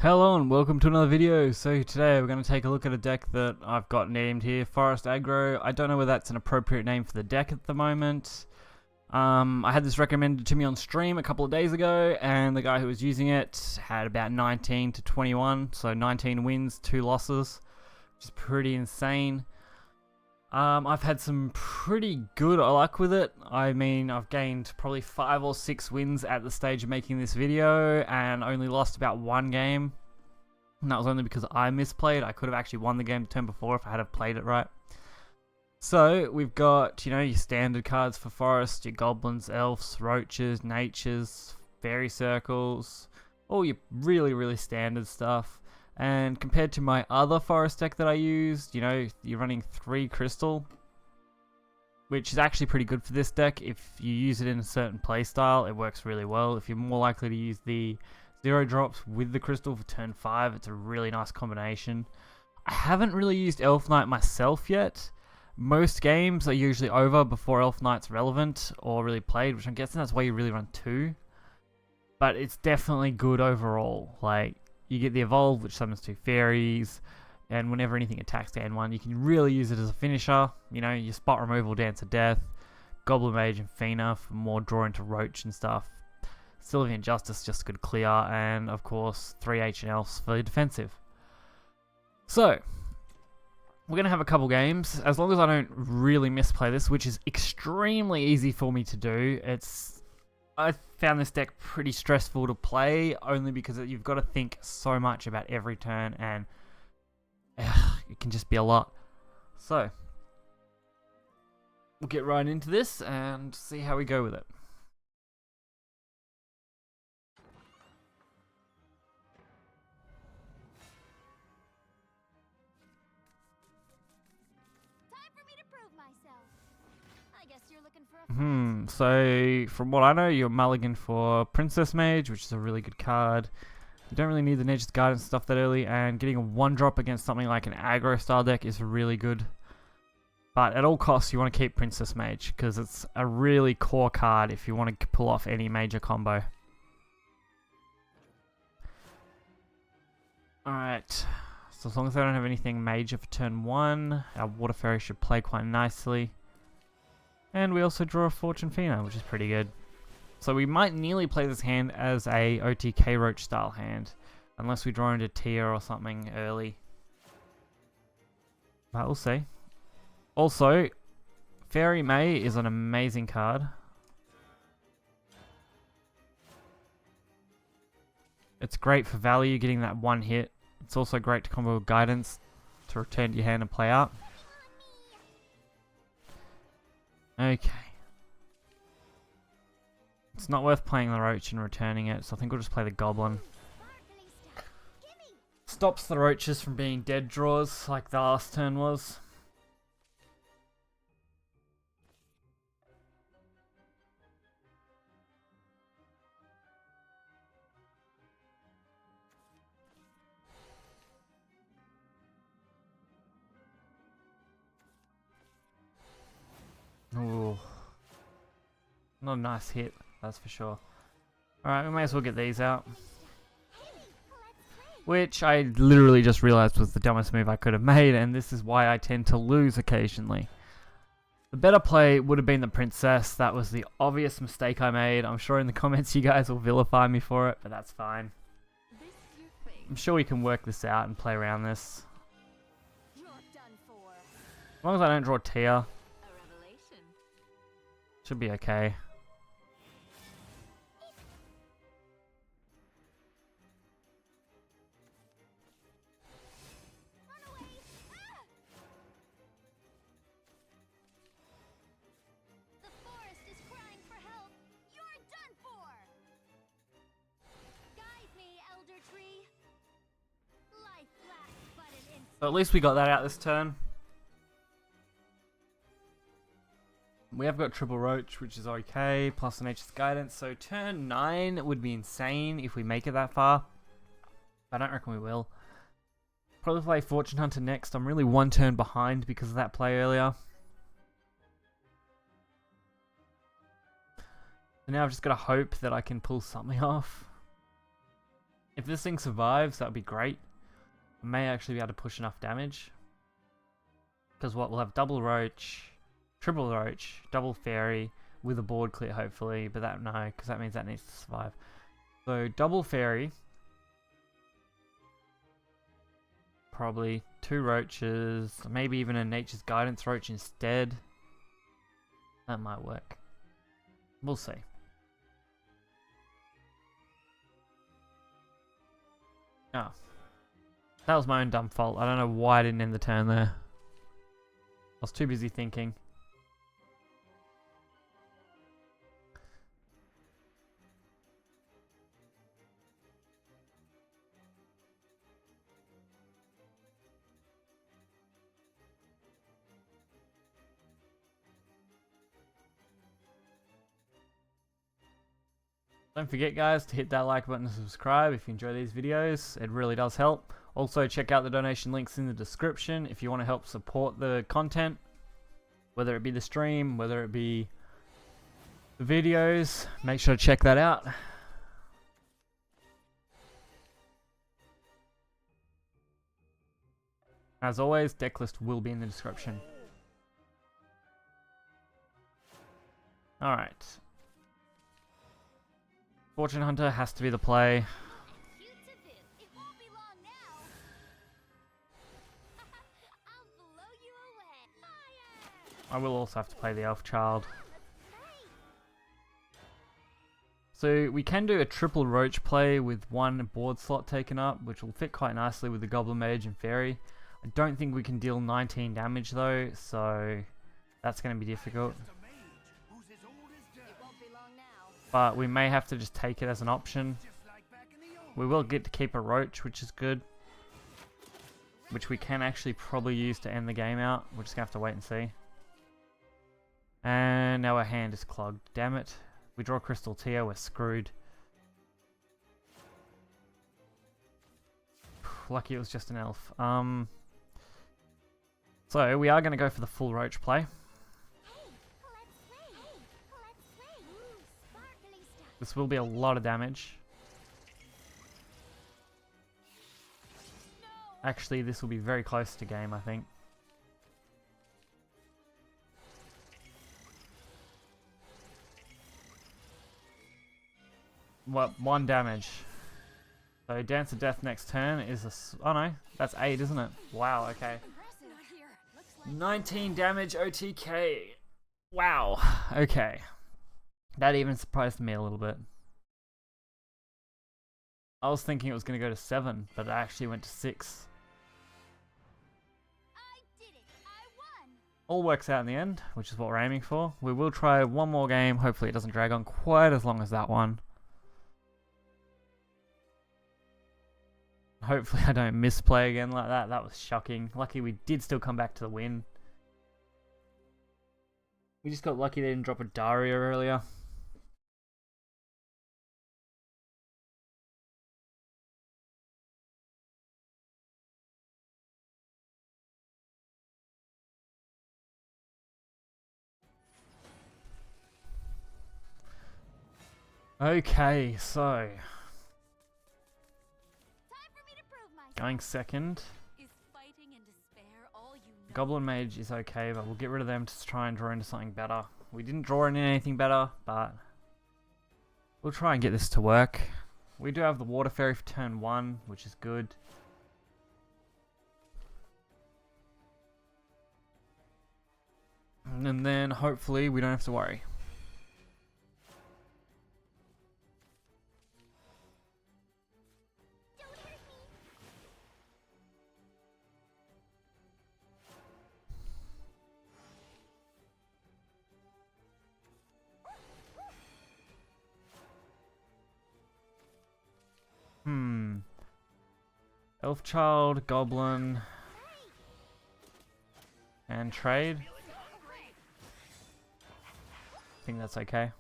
Hello and welcome to another video. So today we're going to take a look at a deck that I've got named here, Forest Aggro. I don't know whether that's an appropriate name for the deck at the moment. I had this recommended to me on stream a couple of days ago, and the guy who was using it had about 19 to 21, so 19 wins, 2 losses, which is pretty insane. I've had some pretty good luck with it. I mean, I've gained probably 5 or 6 wins at the stage of making this video and only lost about 1 game. And that was only because I misplayed. I could have actually won the game the turn before if I had have played it right. So, we've got, your standard cards for Forest, your Goblins, Elves, Roaches, Natures, Fairy Circles, all your really standard stuff. And compared to my other Forest deck that I used, you're running 3 Crystal, which is actually pretty good for this deck. If you use it in a certain playstyle, it works really well. If you're more likely to use the 0 drops with the Crystal for turn 5, it's a really nice combination. I haven't really used Elf Knight myself yet. Most games are usually over before Elf Knight's relevant or really played, which I'm guessing that's why you really run 2. But it's definitely good overall. Like, you get the Evolve, which summons 2 fairies, and whenever anything attacks turn 1, you can really use it as a finisher. Your spot removal, Dance of Death, Goblin Mage and Fina for more draw into Roach and stuff. Sylvian Justice, just good clear, and of course 3 Ancient Elves for defensive. So, we're going to have a couple games, as long as I don't really misplay this, which is extremely easy for me to do. I found this deck pretty stressful to play, only because you've got to think so much about every turn, and it can just be a lot. So, we'll get right into this and see how we go with it. So from what I know, you're mulligan for Princess Mage, which is a really good card. You don't really need the Nature's Guidance stuff that early, and getting a 1-drop against something like an aggro style deck is really good. But at all costs, you want to keep Princess Mage, because it's a really core card if you want to pull off any major combo. Alright, so as long as I don't have anything major for turn 1, our Water Fairy should play quite nicely. And we also draw a Fortune Fina, which is pretty good. So we might nearly play this hand as a OTK Roach style hand, unless we draw into Tia or something early. But we'll see. Also, Fairy May is an amazing card. It's great for value, getting that 1 hit. It's also great to combo with Guidance to return to your hand and play out. Okay. It's not worth playing the Roach and returning it, so I think we'll just play the Goblin. Stops the Roaches from being dead draws like the last turn was. Ooh. Not a nice hit, that's for sure. Alright, we may as well get these out. Which I literally just realized was the dumbest move I could have made, and this is why I tend to lose occasionally. The better play would have been the Princess. That was the obvious mistake I made. I'm sure in the comments you guys will vilify me for it, but that's fine. I'm sure we can work this out and play around this. As long as I don't draw Tia, should be okay. So at least we got that out this turn. We have got Triple Roach, which is okay, plus the Nature's Guidance. So turn 9 would be insane if we make it that far. I don't reckon we will. Probably play Fortune Hunter next. I'm really 1 turn behind because of that play earlier. So now I've just got to hope that I can pull something off. If this thing survives, that would be great. I may actually be able to push enough damage. Because what, we'll have double roach, triple roach, double fairy, with a board clear hopefully, but that, no, because that means that needs to survive. So double fairy. Probably 2 roaches, maybe even a Nature's Guidance roach instead. That might work. We'll see. Oh. That was my own dumb fault. I don't know why I didn't end the turn there. I was too busy thinking. Don't forget guys to hit that like button and subscribe if you enjoy these videos. It really does help. Also check out the donation links in the description if you want to help support the content. Whether it be the stream, whether it be the videos. Make sure to check that out. As always, deck list will be in the description. Alright. Fortune Hunter has to be the play. I will also have to play the Elf Child. So we can do a triple roach play with 1 board slot taken up, which will fit quite nicely with the Goblin Mage and Fairy. I don't think we can deal 19 damage though, so that's going to be difficult. But we may have to just take it as an option. We will get to keep a roach, which is good. Which we can actually probably use to end the game out. We're just going to have to wait and see. And now our hand is clogged. Damn it. We draw Crystal Tear, we're screwed. Lucky it was just an elf. So we are going to go for the full roach play. This will be a lot of damage. Actually, this will be very close to game, I think. What, 1 damage. So Dance of Death next turn is a... Oh no, that's 8, isn't it? Wow, okay. 19 damage OTK. Wow, okay. That even surprised me a little bit. I was thinking it was going to go to 7, but it actually went to 6. All works out in the end, which is what we're aiming for. We will try one more game. Hopefully it doesn't drag on quite as long as that one. Hopefully I don't misplay again like that. That was shocking. Lucky we did still come back to the win. We just got lucky they didn't drop a Daria earlier. Okay, so going second. Goblin Mage is okay, but we'll get rid of them to try and draw into something better. We didn't draw into anything better, but we'll try and get this to work. We do have the Water Fairy for turn 1, which is good. And then hopefully we don't have to worry. Elf Child, Goblin, and trade. I think that's okay.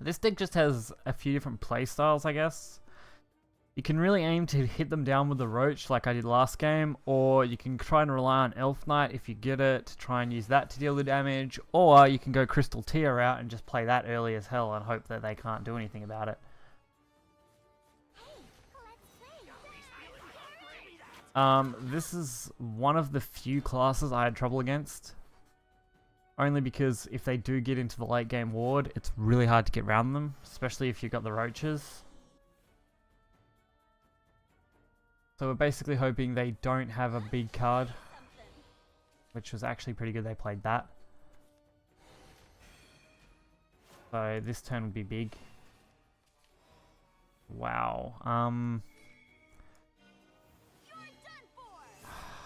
This deck just has a few different playstyles, I guess. You can really aim to hit them down with the Roach like I did last game, or you can try and rely on Elf Knight if you get it, to try and use that to deal the damage, or you can go Crystal Tear out and just play that early as hell and hope that they can't do anything about it. This is one of the few classes I had trouble against. Only because if they do get into the late game ward, it's really hard to get around them, especially if you've got the roaches. So we're basically hoping they don't have a big card, which was actually pretty good they played that. So this turn would be big. Wow.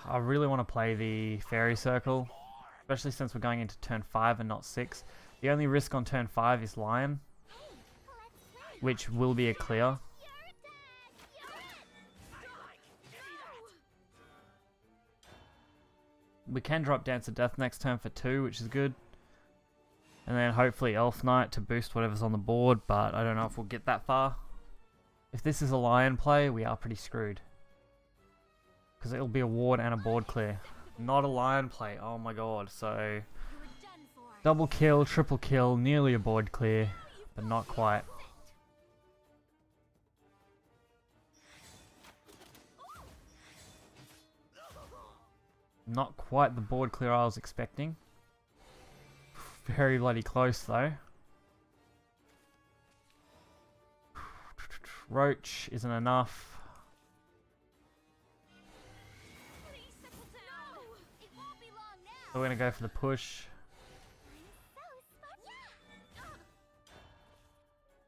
I really want to play the Fairy Circle, especially since we're going into turn 5 and not 6. The only risk on turn 5 is Lion, which will be a clear. We can drop Dance of Death next turn for 2, which is good. And then hopefully Elf Knight to boost whatever's on the board, but I don't know if we'll get that far. If this is a Lion play, we are pretty screwed. Because it'll be a ward and a board clear. Not a Lion play, oh my god. So, double kill, triple kill, nearly a board clear, but not quite. Not quite the board clear I was expecting. Very bloody close though. Roach isn't enough. So we're going to go for the push.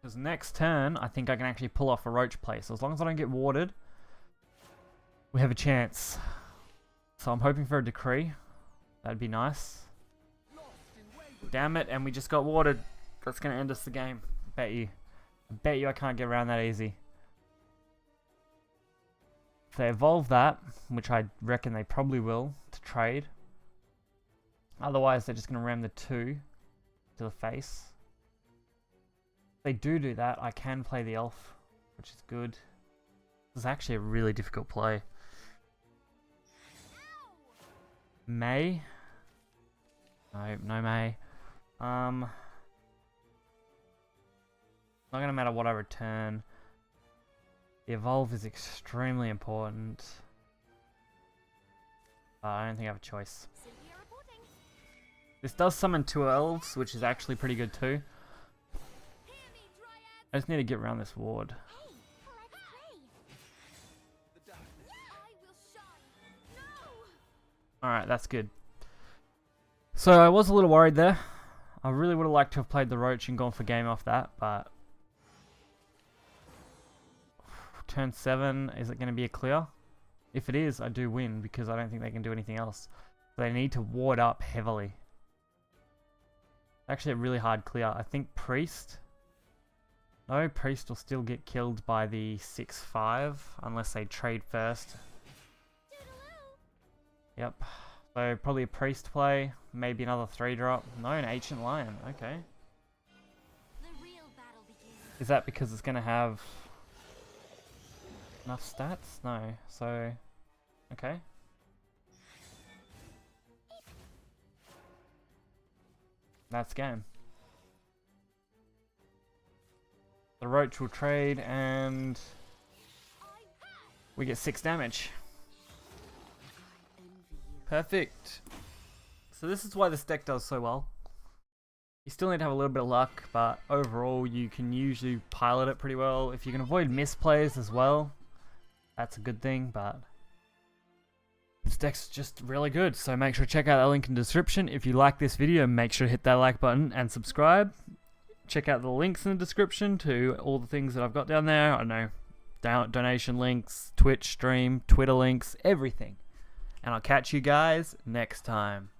Because next turn, I think I can actually pull off a roach play. So as long as I don't get warded, we have a chance. So I'm hoping for a decree. That'd be nice. Damn it, and we just got warded. That's going to end us the game. Bet you. I bet you I can't get around that easy. If they evolve that, which I reckon they probably will, to trade. Otherwise, they're just going to ram the 2 to the face. If they do that, I can play the elf, which is good. This is actually a really difficult play. May? No, no May. Not gonna matter what I return. The evolve is extremely important. I don't think I have a choice. This does summon 2 elves, which is actually pretty good too. I just need to get around this ward. Alright, that's good. So I was a little worried there. I really would have liked to have played the roach and gone for game off that, but turn 7, is it going to be a clear? If it is, I do win because I don't think they can do anything else. They need to ward up heavily. Actually a really hard clear. I think Priest. No, Priest will still get killed by the 6/5 unless they trade first. Yep. So probably a Priest play, maybe another 3-drop. No, an Ancient Lion. Okay. Is that because it's going to have enough stats? No. So, okay. That's game. The Roach will trade and we get 6 damage. Perfect. So this is why this deck does so well. You still need to have a little bit of luck, but overall you can usually pilot it pretty well. If you can avoid misplays as well, that's a good thing, but this deck's just really good. So make sure to check out that link in the description. If you like this video, make sure to hit that like button and subscribe. Check out the links in the description to all the things that I've got down there. I don't know, donation links, Twitch stream, Twitter links, everything. And I'll catch you guys next time.